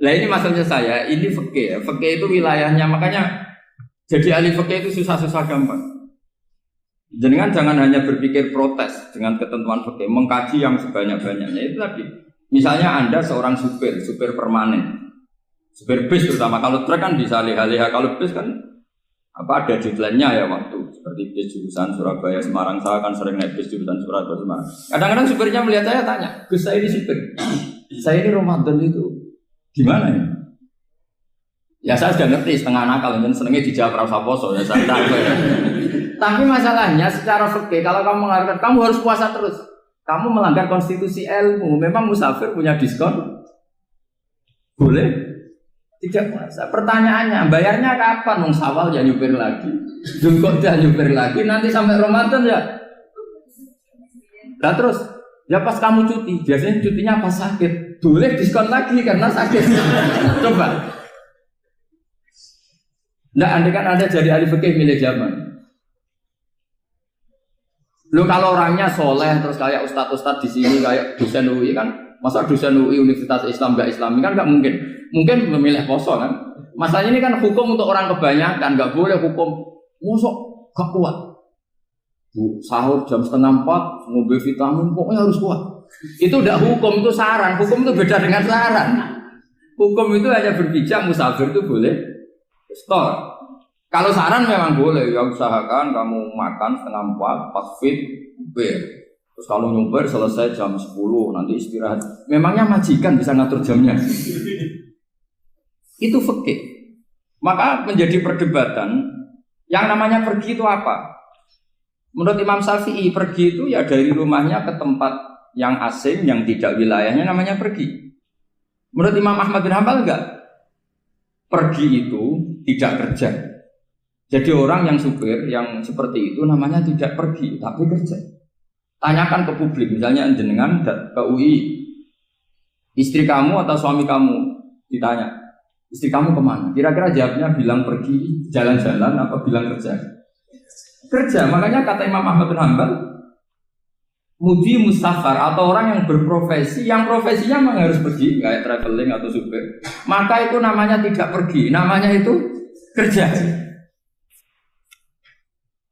Lah ini maksudnya saya, ini fikih ya. Fikih itu wilayahnya, makanya jadi ahli fikih itu susah-susah gampang. Jangan hanya berpikir protes dengan ketentuan fikih, mengkaji yang sebanyak-banyaknya itu tadi. Misalnya Anda seorang supir permanen, supir bis terutama, kalau truk kan bisa leha-leha, kalau bis kan ada deadline-nya ya waktu. Seperti bis jurusan Surabaya Semarang, saya kan sering naik bis jurusan Surabaya Semarang. Kadang-kadang supirnya melihat saya tanya, Gus saya ini supir, saya ini Ramadan itu gimana ya? Ya saya sudah ngerti setengah nakal, dan senengnya dijawab rasa poso ya saya tahu ya. Tapi masalahnya secara fikih kalau kamu mengatakan kamu harus puasa terus, kamu melanggar konstitusi ilmu. Memang musafir punya diskon? Boleh? Tidak puasa. Pertanyaannya, bayarnya kapan? Nung Sawal ya nyupir lagi, Zulqa'dah nyupir lagi, nanti sampai Ramadan ya. Nah terus, ya pas kamu cuti, biasanya cutinya pas sakit, boleh diskon lagi karena sakit. Coba. Nah, andai kan Anda jadi ahli fikih milik zaman. Lo kalau orangnya soleh terus kayak ustadz-ustadz di sini kayak dosen UI kan, masa dosen UI Universitas Islam nggak Islami kan nggak mungkin. Mungkin memilih poso kan. Masalahnya ini kan hukum untuk orang kebanyakan, nggak boleh hukum musuh gak kuat. Sahur jam 3:30, ngombe vitamin pokoknya harus kuat. Itu udah hukum, itu saran. Hukum itu beda dengan saran. Hukum itu hanya berbicara musafir itu boleh store. Kalau saran memang boleh, ya usahakan kamu makan 3:30 pas fit, bir. Terus kalau nyumpir selesai jam 10 nanti istirahat. Memangnya majikan bisa ngatur jamnya? Itu fikih. Maka menjadi perdebatan yang namanya pergi itu apa? Menurut Imam Syafi'i pergi itu ya dari rumahnya ke tempat yang asing yang tidak wilayahnya namanya pergi. Menurut Imam Ahmad bin Hanbal enggak. Pergi itu tidak kerja. Jadi orang yang supir yang seperti itu namanya tidak pergi tapi kerja. Tanyakan ke publik, misalnya jenengan ke UI, istri kamu atau suami kamu ditanya, istri kamu kemana? Kira-kira jawabnya bilang pergi jalan-jalan apa bilang kerja? Kerja. Makanya kata Imam Ahmad bin Hanbal, mudi mustafar atau orang yang berprofesi, yang profesinya memang harus pergi, kayak traveling atau supir, maka itu namanya tidak pergi, namanya itu kerja.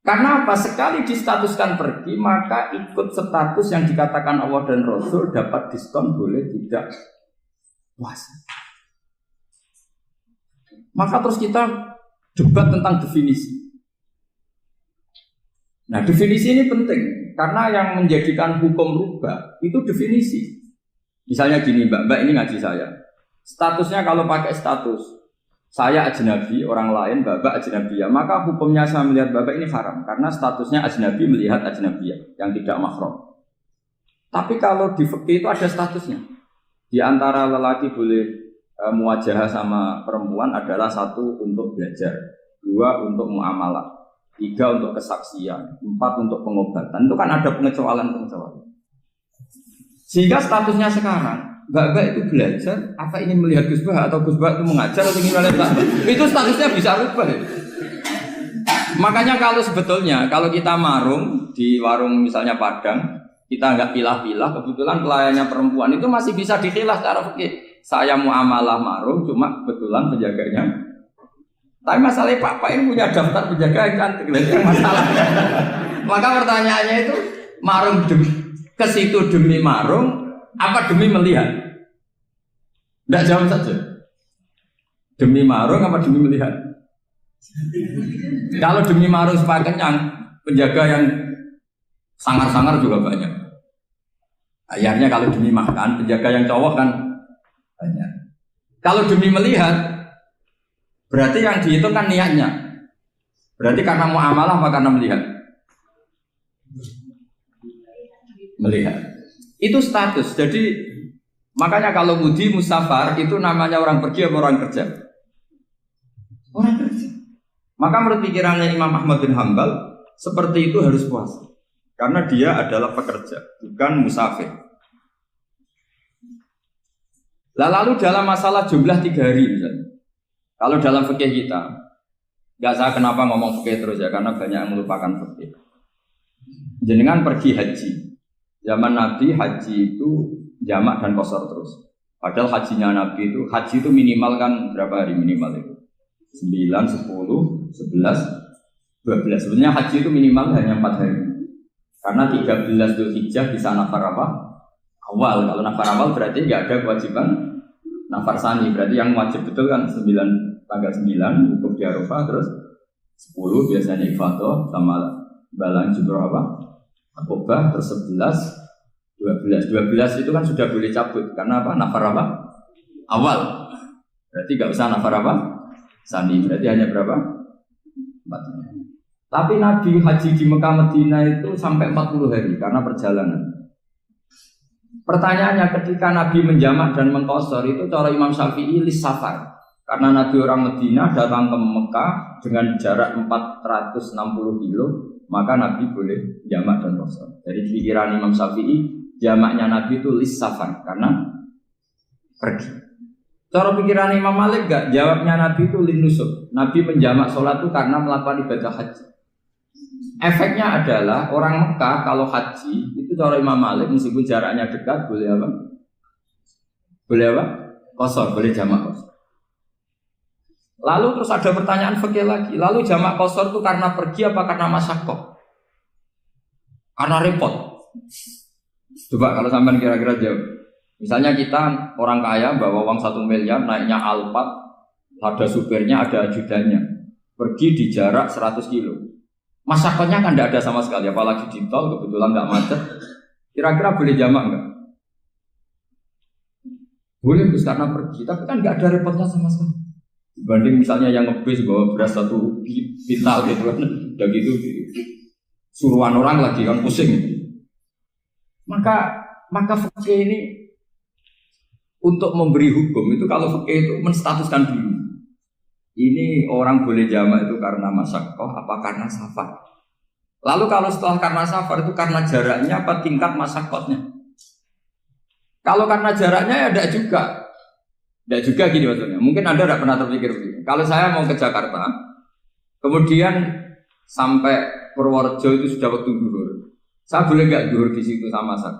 Karena apa? Sekali distatuskan pergi, maka ikut status yang dikatakan Allah dan Rasul dapat diskon boleh tidak puasa. Maka terus kita debat tentang definisi. Nah definisi ini penting karena yang menjadikan hukum rubah itu definisi. Misalnya gini mbak ini ngaji saya. Statusnya kalau pakai status saya ajnabi, orang lain babak ajnabiyah, maka hukumnya saya melihat babak ini haram karena statusnya ajnabi melihat ajnabiyah yang tidak mahram. Tapi kalau di fikih itu ada statusnya. Di antara lelaki boleh muwajahah sama perempuan adalah 1 untuk belajar, 2 untuk muamalah, 3 untuk kesaksian, 4 untuk pengobatan. Itu kan ada pengecualian. Sehingga statusnya sekarang Mbak itu belajar, apa ingin melihat Gus Bah atau Gus Bah itu mengajar atau ingin melihat Mbak? Itu statusnya bisa rubah ya. Makanya kalau sebetulnya kalau kita marung di warung misalnya Padang, kita nggak pilah-pilah, kebetulan pelayannya perempuan itu masih bisa dikhilaf secara fikih. Saya muamalah marung, cuma kebetulan penjaganya. Tapi masalahnya Pak ini punya daftar penjaga yang cantik, itu masalah. Maka pertanyaannya itu marung ke situ demi marung, apa demi melihat? Tidak jawab saja. Demi marung apa demi melihat? Kalau demi marung supaya kenyang, penjaga yang sangar-sangar juga banyak. Akhirnya kalau demi makan, penjaga yang cowok kan banyak. Kalau demi melihat, berarti yang dihitung kan niatnya. Berarti karena muamalah apa karena melihat? Melihat. Itu status. Jadi makanya kalau mudi musafar itu namanya orang pergi atau orang kerja? Orang kerja. Maka menurut pikirannya Imam Ahmad bin Hanbal seperti itu harus puasa. Karena dia adalah pekerja, bukan musafir. Lalu dalam masalah jumlah 3 hari misalnya. Kalau dalam fikih kita, nggak saya kenapa ngomong fikih terus ya, karena banyak yang melupakan fikih. Jenengan pergi haji. Zaman Nabi haji itu jamak dan qashar terus. Padahal hajinya Nabi itu, haji itu minimal kan berapa hari minimal itu? 9, 10, 11, 12. Sebenarnya haji itu minimal hanya 4 hari. Karena 13 Dzulhijjah bisa nafar apa? Awal. Kalau nafar awal berarti nggak ada kewajiban nafar sani. Berarti yang wajib betul kan 9, tanggal 9 wukuf di Arafah, terus 10 biasanya ifadah sama balang jumroh apa? Akobah, terus 12 itu kan sudah boleh cabut karena apa? Nafar apa? Awal. Berarti nggak usah nafar apa? Sani. Berarti hanya berapa? 4. Tapi Nabi haji di Mekah Medina itu sampai 40 hari karena perjalanan. Pertanyaannya ketika Nabi menjamak dan mengqashar itu cara Imam Syafi'i lis safar. Karena Nabi orang Medina datang ke Mekah dengan jarak 460 kilo, maka Nabi boleh jamak dan qashar. Dari pikiran Imam Syafi'i, jamaknya Nabi itu lis safar karena pergi. Cara pikiran Imam Malik enggak, jawabnya Nabi itu lin nusuk. Nabi menjamak sholat itu karena melakukan ibadah haji. Efeknya adalah orang Mekah kalau haji itu cara Imam Malik meskipun jaraknya dekat boleh apa? Boleh apa? Qashar, boleh jamak qashar. Lalu terus ada pertanyaan fikih lagi. Lalu jamak qashar itu karena pergi apa karena masyaqqah? Karena repot. Coba kalau sampean kira-kira jawab. Misalnya kita orang kaya bawa uang 1 miliar naiknya Alphard, ada supirnya, ada ajudannya. Pergi di jarak 100 kilo. Masyaqqahnya kan tidak ada sama sekali, apalagi di tol kebetulan nggak macet. Kira-kira boleh jamak nggak? Boleh Gus karena pergi, tapi kan nggak ada repotnya sama sekali. Dibanding misalnya yang ngebis bawa beras 1 pintal gitu kan, udah gitu suruhan orang lagi kan pusing. Maka fikih ini untuk memberi hukum itu kalau fikih itu menstatuskan dulu. Ini orang boleh jamak itu karena masyaqqah apa karena safar. Lalu kalau setelah karena safar itu karena jaraknya apa tingkat masyaqqahnya. Kalau karena jaraknya ya tidak juga. Tidak juga gini maksudnya. Mungkin Anda tidak pernah terpikir begini. Kalau saya mau ke Jakarta, kemudian sampai Purworejo itu sudah waktu zuhur. Saya boleh nggak zuhur di situ sama saya?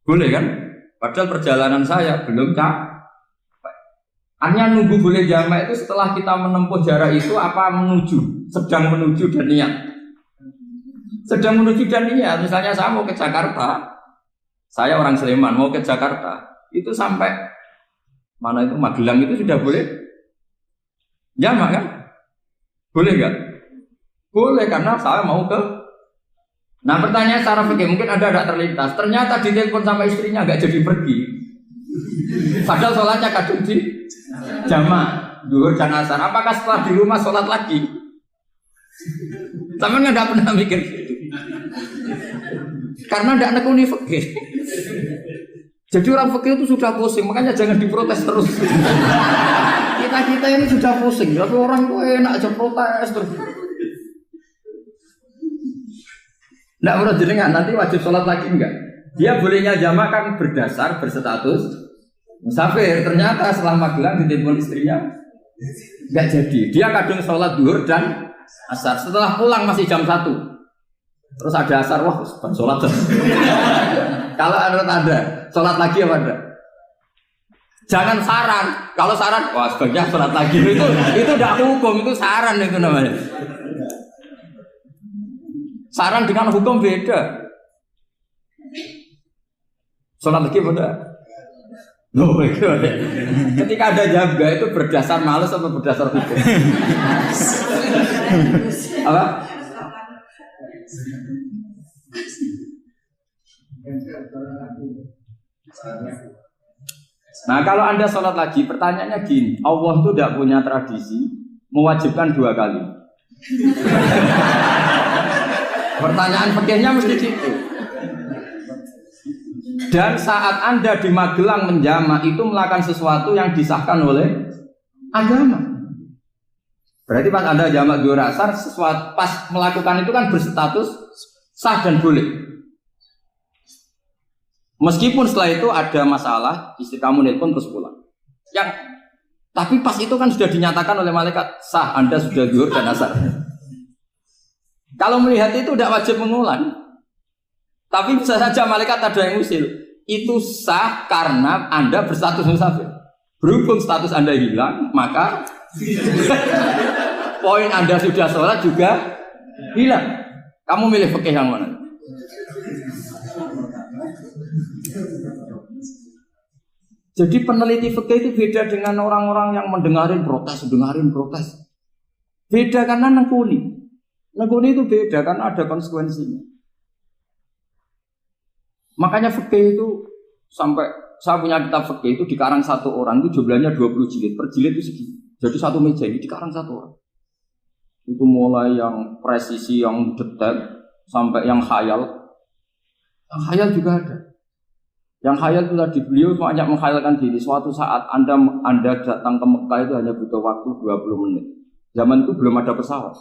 Boleh kan? Padahal perjalanan saya belum capek. Hanya nunggu boleh jamak itu setelah kita menempuh jarak itu apa menuju, sedang menuju dan niat. Sedang menuju dan niat. Misalnya saya mau ke Jakarta, saya orang Sleman mau ke Jakarta, itu sampai mana itu Magelang itu sudah boleh jamak kan? Boleh nggak? Boleh karena saya mau ke. Nah pertanyaan secara fikih mungkin ada terlintas. Ternyata ditelepon sama istrinya nggak jadi pergi. Padahal sholatnya kadung di jamak, zuhur dan asar. Apakah setelah di rumah sholat lagi? Sama nggak pernah mikir gitu. Karena nggak nekuni fikih. Jadi orang fikih itu sudah pusing, makanya jangan diprotes terus. Kita ini sudah pusing, tapi orang itu enak aja protes terus. Nggak menurut jenengan nanti wajib sholat lagi enggak? Dia bolehnya jamak kan berdasar berstatus musafir. Ternyata setelah Magelang ditelepon istrinya nggak jadi. Dia kadung sholat zuhur dan asar. Setelah pulang masih jam 1. Terus ada asar, wah sholat. Kalau menurut Anda sholat lagi apa enggak? Jangan saran. Kalau saran, wah sebaiknya sholat lagi. Itu tidak hukum, itu saran itu namanya. Saran dengan hukum beda. Sholat lagi beda. Loh, ketika ada jaga itu berdasar malas atau berdasar hukum? Apa? Nah kalau Anda sholat lagi, pertanyaannya gini, Allah itu tidak punya tradisi mewajibkan 2 kali. Pertanyaan fikihnya mesti gitu. Dan saat Anda di Magelang menjamak itu melakukan sesuatu yang disahkan oleh agama. Berarti pas Anda jamak zuhur asar, sesuatu pas melakukan itu kan berstatus sah dan boleh. Meskipun setelah itu ada masalah, istri kamu nelpon terus pulang. Tapi pas itu kan sudah dinyatakan oleh malaikat sah, Anda sudah zuhur dan asar. Kalau melihat itu tidak wajib mengulang. Tapi bisa saja malaikat ada yang usil. itu sah karena Anda berstatus musafir. Berhubung status Anda hilang, maka poin Anda sudah sholat juga hilang. Kamu milih fikih yang mana? Jadi peneliti fikih itu beda dengan orang-orang yang mendengarin protes. Beda karena nengkuni. Nengkuni itu beda karena ada konsekuensinya. Makanya fikih itu sampai saya punya kitab fikih itu dikarang satu orang itu jumlahnya 20 jilid. Per jilid itu segini. Jadi satu meja ini dikarang satu orang. Itu mulai yang presisi, yang detail sampai yang khayal. Yang khayal juga ada. Yang khayal itu tadi beliau banyak menghayalkan diri. Suatu saat Anda datang ke Mekah itu hanya butuh waktu 20 menit. Zaman itu belum ada pesawat.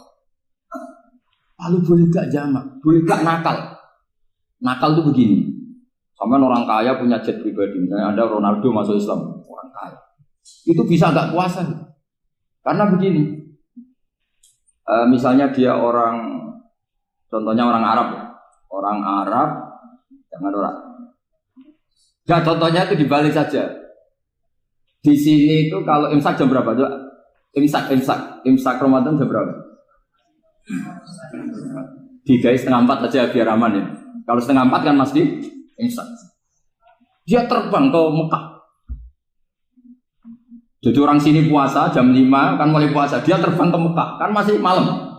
Lalu boleh gak jamak? Boleh gak nakal? Nakal itu begini. Sama orang kaya punya jet pribadi, misalnya Anda Ronaldo masuk Islam, orang kaya. Itu bisa gak puasa? Karena begini. Misalnya dia contohnya orang Arab ya. Orang Arab, jangan orang. Ya contohnya itu dibalik saja. Di sini itu kalau imsak jam berapa? Imsak Ramadan jam berapa? 3:30 aja biar aman ya. Kalau 3:30 kan masih imsak. Dia terbang ke Mekah. Jadi orang sini puasa jam 5 kan mulai puasa. Dia terbang ke Mekah kan masih malam.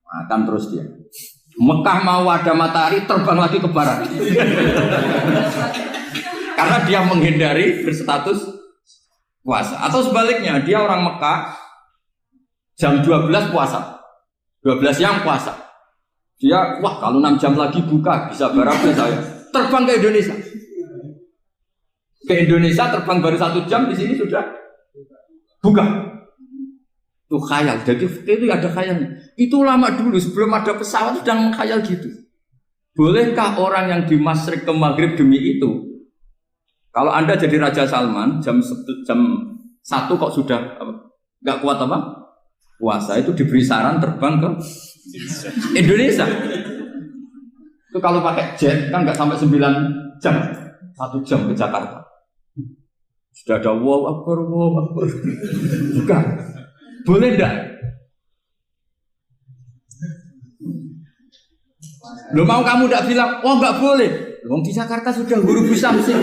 Akan terus dia. Mekah mau ada matahari terbang lagi ke barat. Karena dia menghindari berstatus puasa. Atau sebaliknya dia orang Mekah jam 12 puasa. 12 siang puasa. Dia wah kalau 6 jam lagi buka bisa berapa saya. Terbang ke Indonesia. Ke Indonesia terbang baru 1 jam di sini sudah buka. Itu khayal. Jadi itu ada khayalnya. Itu lama dulu sebelum ada pesawat sudah mengkhayal gitu. Bolehkah orang yang di Masyriq ke Maghrib demi itu? Kalau Anda jadi Raja Salman jam 1 kok sudah nggak kuat apa? Puasa itu diberi saran terbang ke Indonesia. Itu kalau pakai jet kan nggak sampai 9 jam, 1 jam ke Jakarta. Sudah ada wow akbar. Bukan. Boleh enggak? Lo mau kamu enggak bilang, oh enggak boleh. Wong di Jakarta sudah huruf Samsin.